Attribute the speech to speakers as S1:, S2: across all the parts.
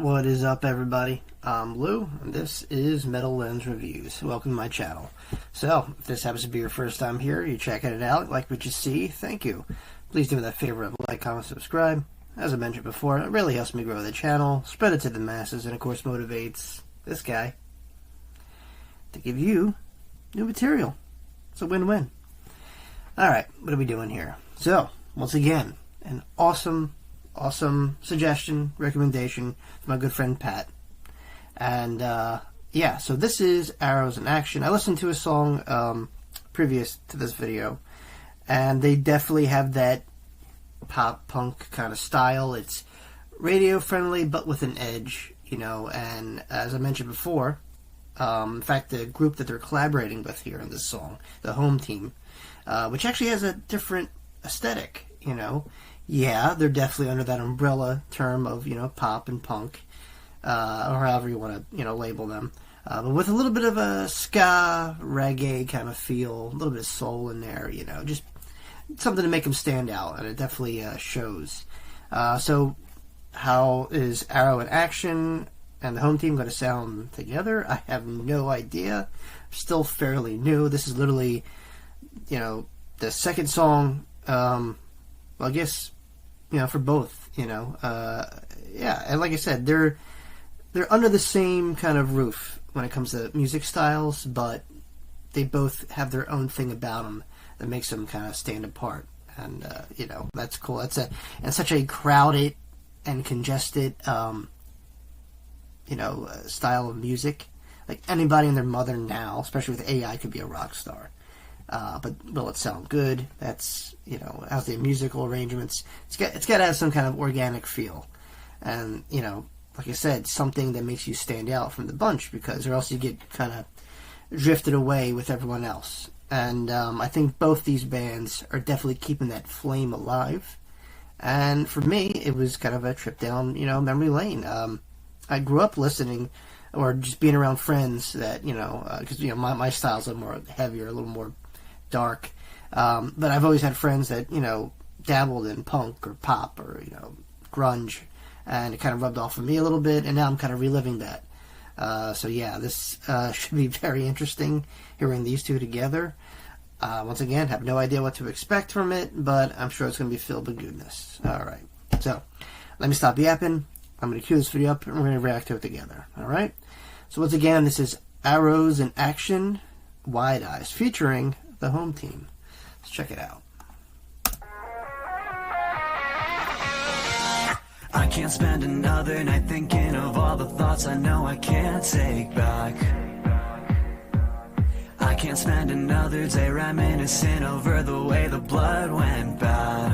S1: What is up, everybody? I'm Lou, and this is Metal Lens Reviews. Welcome to my channel. So, if this happens to be your first time here, you're checking it out, like what you see, thank you. Please do me that favor of like, comment, subscribe. As I mentioned before, it really helps me grow the channel, spread it to the masses, and of course motivates this guy to give you new material. It's a win-win. Alright, what are we doing here? So, once again, an awesome suggestion, recommendation from my good friend Pat. And yeah, so this is Arrows in Action. I listened to a song previous to this video, and they definitely have that pop punk kind of style. It's radio friendly but with an edge, you know. And as I mentioned before, in fact, the group that they're collaborating with here in this song, the Home Team, which actually has a different aesthetic, you know. Yeah, they're definitely under that umbrella term of, you know, pop and punk, or however you want to, you know, label them. But with a little bit of a ska, reggae kind of feel, a little bit of soul in there, you know, just something to make them stand out, and it definitely shows. So, how is Arrow in Action and the Home Team going to sound together? I have no idea. Still fairly new. This is literally, you know, the second song, well, I guess, you know, for both, you know, yeah, and like I said, they're under the same kind of roof when it comes to music styles, but they both have their own thing about them that makes them kind of stand apart, and you know, that's cool. That's such a crowded and congested, you know, style of music. Like anybody and their mother now, especially with AI, could be a rock star. But will it sound good? That's, you know, how's the musical arrangements? It's got to have some kind of organic feel, and, you know, like I said, something that makes you stand out from the bunch, because or else you get kind of drifted away with everyone else. And I think both these bands are definitely keeping that flame alive. And for me, it was kind of a trip down, you know, memory lane. I grew up listening or just being around friends that, you know, because, you know, my style's a little more heavier, a little more dark, but I've always had friends that, you know, dabbled in punk or pop or, you know, grunge, and it kind of rubbed off of me a little bit, and now I'm kind of reliving that. So yeah, this should be very interesting, hearing these two together. Once again, have no idea what to expect from it, but I'm sure it's going to be filled with goodness. Alright, so let me stop yapping. I'm going to cue this video up, and we're going to react to it together. Alright, so once again, this is Arrows in Action, Wide Eyes, featuring the Home Team. Let's check it out.
S2: I can't spend another night thinking of all the thoughts I know I can't take back. I can't spend another day reminiscing over the way the blood went bad.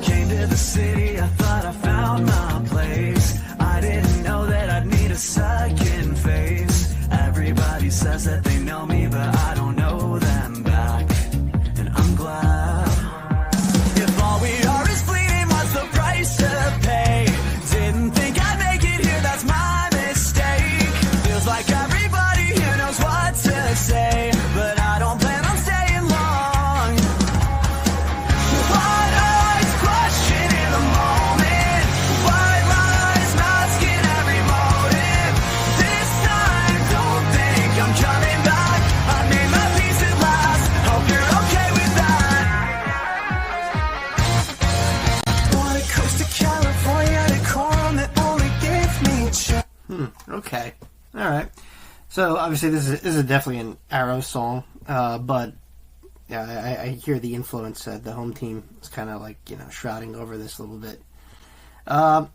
S2: Came to the city, I thought I found my place. I didn't know that I'd need a second face. Everybody says that they know me, but I don't know them back, and I'm glad. If all we are is fleeting, what's the price to pay? Didn't think I'd make it here, that's my mistake. Feels like everybody here knows what to say, but I don't plan on staying long. Wide eyes questioning the moment, white lies masking every motive. This time, don't think I'm coming back. I made my peace at last. Hope you're okay with that. Wanna coast to California to corn that only gave me
S1: Okay. Alright. So, obviously, this is definitely an Arrow song, but yeah, I hear the influence that the Home Team is kind of like, you know, shrouding over this a little bit. It's kind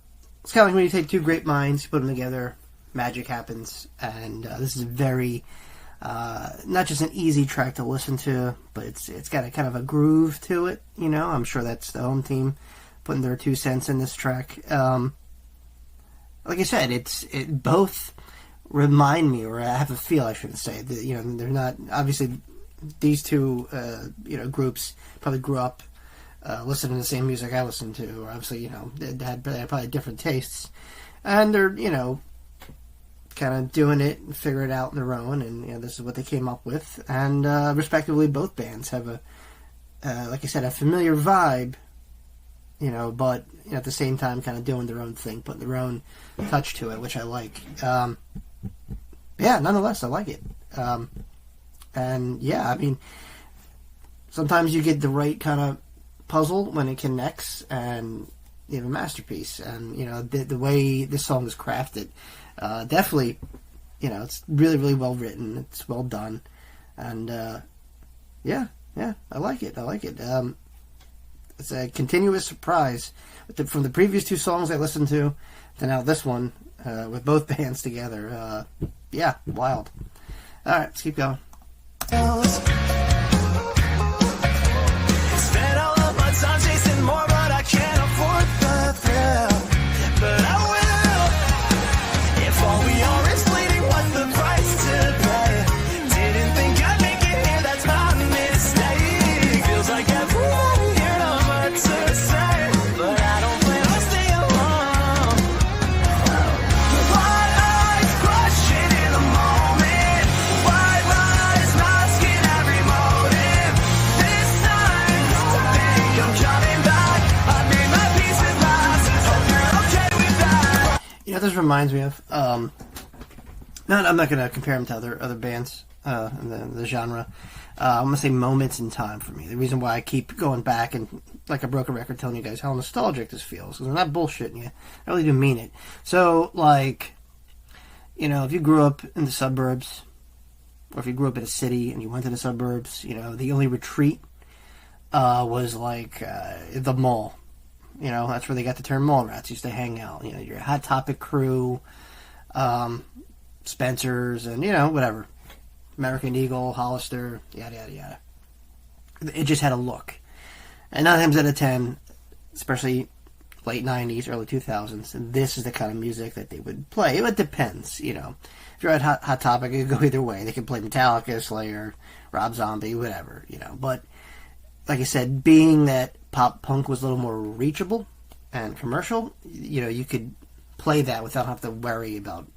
S1: of like when you take two great minds, you put them together, magic happens, and this is very, not just an easy track to listen to, but it's got a kind of a groove to it, you know. I'm sure that's the Home Team putting their 2 cents in this track. Like I said, it both remind me, or I have a feel, I shouldn't say, that, you know, they're not, obviously, these two, you know, groups probably grew up listening to the same music I listened to, or obviously, you know, they had probably different tastes, and they're, you know, kind of doing it and figure it out on their own, and, you know, this is what they came up with, and respectively, both bands have a, like I said, a familiar vibe, but at the same time kind of doing their own thing, putting their own touch to it, which I like. Nonetheless, I like it. Sometimes you get the right kind of puzzle when it connects, and you have a masterpiece. And the way this song is crafted, definitely, it's really, really well written. It's well done, and I like it. It's a continuous surprise from the previous two songs I listened to now this one with both bands together. Wild. All right, let's keep going.
S2: Spent all of my time chasing more, but I can't afford the thrill. But I will. If all we are is fleeting, what's the price to pay? Didn't think I'd make it here, that's my mistake. Feels like everyone here knows what to say, but I don't plan on staying long. Wide eyes crushing in the moment. White lies masking every motive. This time, don't think I'm coming back. I made my peace with last. Hope you're okay with that.
S1: This reminds me of. I'm not going to compare them to other bands in the genre. I'm going to say moments in time for me. The reason why I keep going back and, like a broken record, telling you guys how nostalgic this feels, because I'm not bullshitting you. I really do mean it. So, if you grew up in the suburbs, or if you grew up in a city and you went to the suburbs, the only retreat was the mall. That's where they got the term mall rats. Used to hang out. Your Hot Topic crew, Spencer's, and whatever, American Eagle, Hollister, yada yada yada. It just had a look, and 9 times out of 10, especially late '90s, early 2000s, this is the kind of music that they would play. It depends, If you're at Hot Topic, it could go either way. They could play Metallica, Slayer, Rob Zombie, whatever, But like I said, being that pop punk was a little more reachable and commercial, you could play that without having to worry about,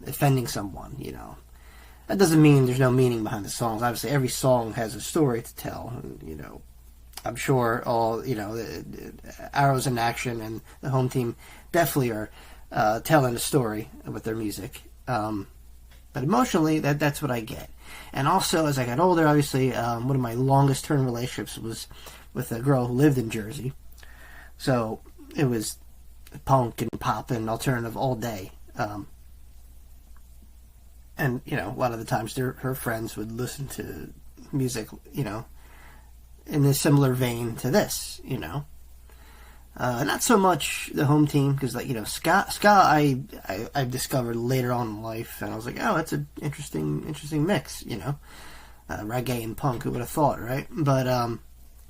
S1: offending someone, That doesn't mean there's no meaning behind the songs. Obviously, every song has a story to tell. And, I'm sure all, the Arrows in Action and the home team definitely are telling a story with their music. But emotionally, that's what I get. And also, as I got older, obviously, one of my longest-term relationships was with a girl who lived in Jersey. So it was punk and pop and alternative all day. And, a lot of the times her friends would listen to music, in a similar vein to this, Not so much the home team, because, ska I've discovered later on in life, and I was like, oh, that's an interesting mix, reggae and punk, who would have thought, right? But,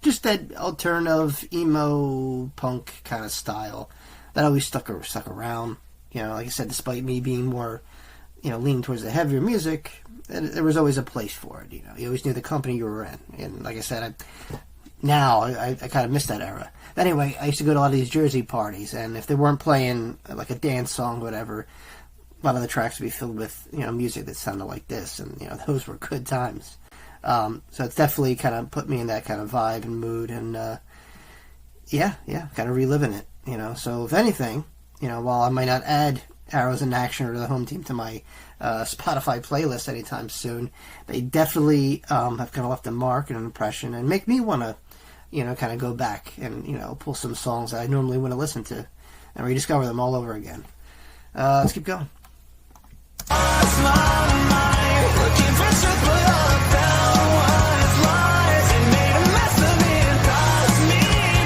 S1: just that alternative, emo, punk kind of style, that always stuck around, like I said, despite me being more, leaning towards the heavier music, there was always a place for it, You always knew the company you were in, and like I said, I kind of miss that era. Anyway, I used to go to a lot of these Jersey parties, and if they weren't playing like a dance song or whatever, a lot of the tracks would be filled with, music that sounded like this, and, those were good times. So it's definitely kind of put me in that kind of vibe and mood, and, kind of reliving it, So if anything, while I might not add Arrows in Action or the home team to my Spotify playlist anytime soon, they definitely have kind of left a mark and an impression, and make me want to, kind of go back and, pull some songs that I normally wouldn't listen to and rediscover them all over again. Let's keep going.
S2: Lost my mind, looking for truth, but all I found was lies. It made a mess of me and passed me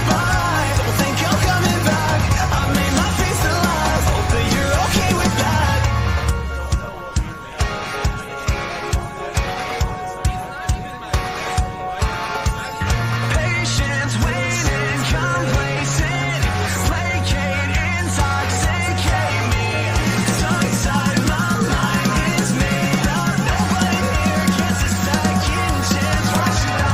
S2: by. Don't think I'm coming back. I made my peace at last. Hope that you're okay with that. Patience, waiting, complacent, placate, intoxicate me. Tongue-tied, my mind is made up. Nobody here gets a second chance. Why should I?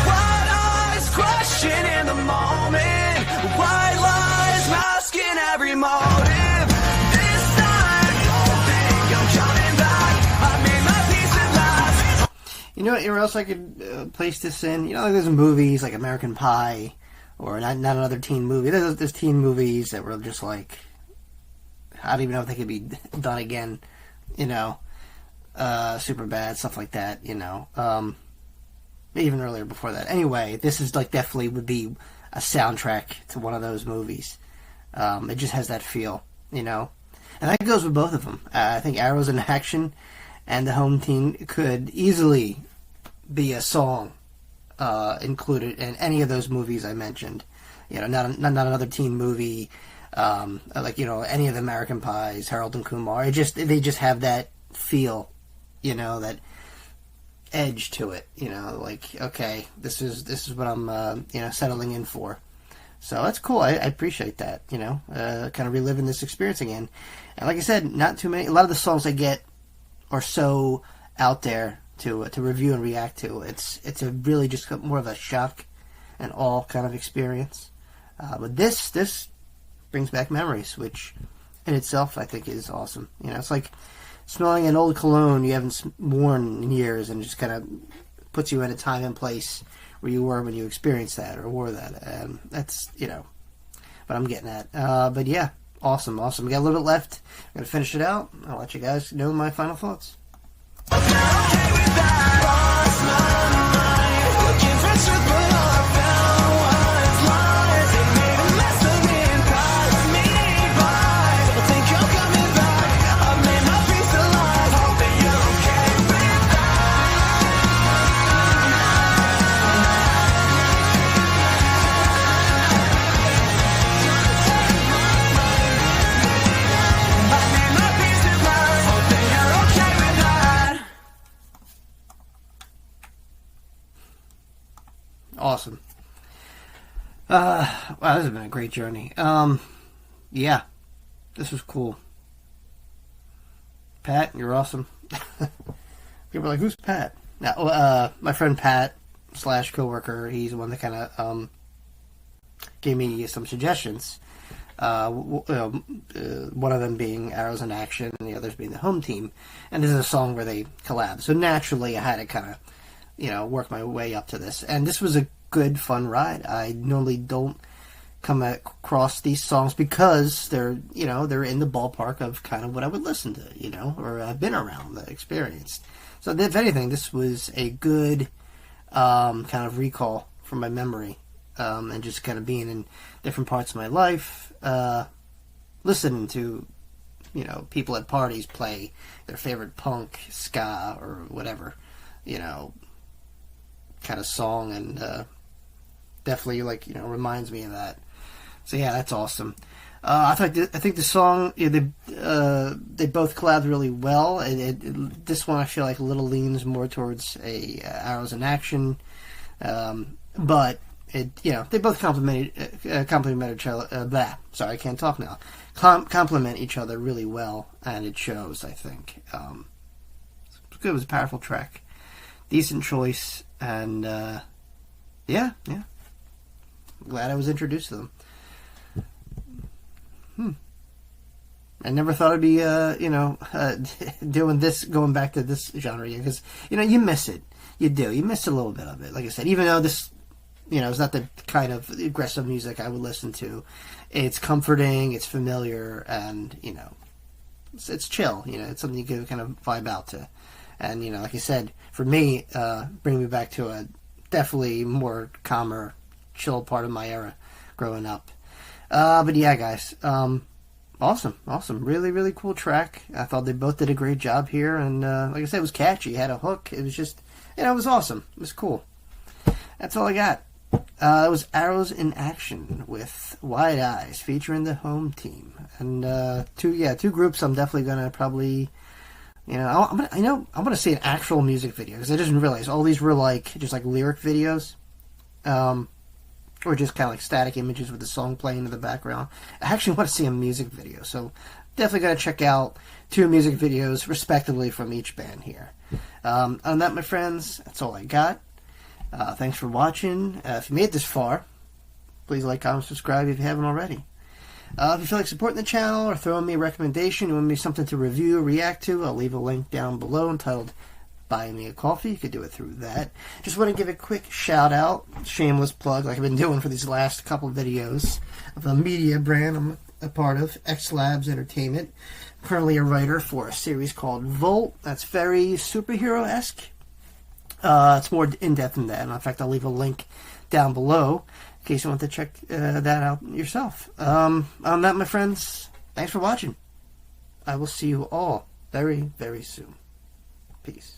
S2: Wide eyes crushing in the moment. White lies masking every motive. This time, don't think I'm coming back. I made my peace at last.
S1: Where else I could place this in? Like there's movies like American Pie, or not another teen movie. There's teen movies that were just like, I don't even know if they could be done again, super bad, stuff like that, even earlier before that. Anyway, this is like definitely would be a soundtrack to one of those movies. It just has that feel, and that goes with both of them. I think Arrows in Action and The Home Team could easily be a song included in any of those movies I mentioned. Not another teen movie, like any of the American Pies, Harold and Kumar. They just have that feel, that edge to it. Like, okay, this is what I'm settling in for. So that's cool. I appreciate that. Kind of reliving this experience again. And like I said, not too many. A lot of the songs I get are so out there to review and react to. It's a really just more of a shock and awe kind of experience. But this brings back memories, which in itself I think is awesome. It's like smelling an old cologne you haven't worn in years, and it just kind of puts you in a time and place where you were when you experienced that or wore that. That's what I'm getting at. But yeah, awesome. We got a little bit left. I'm gonna finish it out. I'll let you guys know my final thoughts. Awesome. Wow, this has been a great journey. Yeah, this was cool. Pat, you're awesome. People are like, who's Pat? Now, my friend Pat / coworker, he's the one that kind of gave me some suggestions. One of them being Arrows in Action, and the others being The Home Team. And this is a song where they collab. So naturally, I had to kind of work my way up to this. And this was a good, fun ride. I normally don't come across these songs because they're in the ballpark of kind of what I would listen to, or I've been around, experienced. So if anything, this was a good kind of recall from my memory, and just kind of being in different parts of my life, listening to, people at parties play their favorite punk, ska, or whatever, kind of song, and definitely reminds me of that. So yeah, that's awesome. I think the song, they both collabed really well. This one I feel like a little leans more towards a Arrows in Action, but they both complement each other. Sorry, I can't talk now. Complement each other really well, and it shows. I think it's good. It was a powerful track, decent choice, and yeah. Glad I was introduced to them. I never thought I'd be, doing this, going back to this genre, because, you miss it. You do. You miss a little bit of it. Like I said, even though this, is not the kind of aggressive music I would listen to, it's comforting, it's familiar, and, it's chill. It's something you can kind of vibe out to. And, like I said, for me, bring me back to a definitely more calmer, chill part of my era growing up. But yeah, guys, awesome. Really, really cool track. I thought they both did a great job here, and like I said, it was catchy. It had a hook. It was just, it was awesome. It was cool. That's all I got. It was Arrows in Action with Wide Eyes featuring The Home Team, and two groups. I'm definitely gonna probably, I'm gonna see an actual music video, because I didn't realize all these were just lyric videos. Or just kind of like static images with the song playing in the background. I actually want to see a music video, so definitely got to check out 2 music videos, respectively, from each band here. On that, my friends, that's all I got. Thanks for watching. If you made it this far, please like, comment, subscribe if you haven't already. If you feel like supporting the channel or throwing me a recommendation, you want me something to review or react to, I'll leave a link down below entitled buy me a coffee, you could do it through that. Just want to give a quick shout out, shameless plug like I've been doing for these last couple videos, of a media brand I'm a part of, X Labs Entertainment. I'm currently a writer for a series called Volt. That's very superhero-esque. It's more in-depth than that. And in fact, I'll leave a link down below in case you want to check that out yourself. On that, my friends, thanks for watching. I will see you all very, very soon. Peace.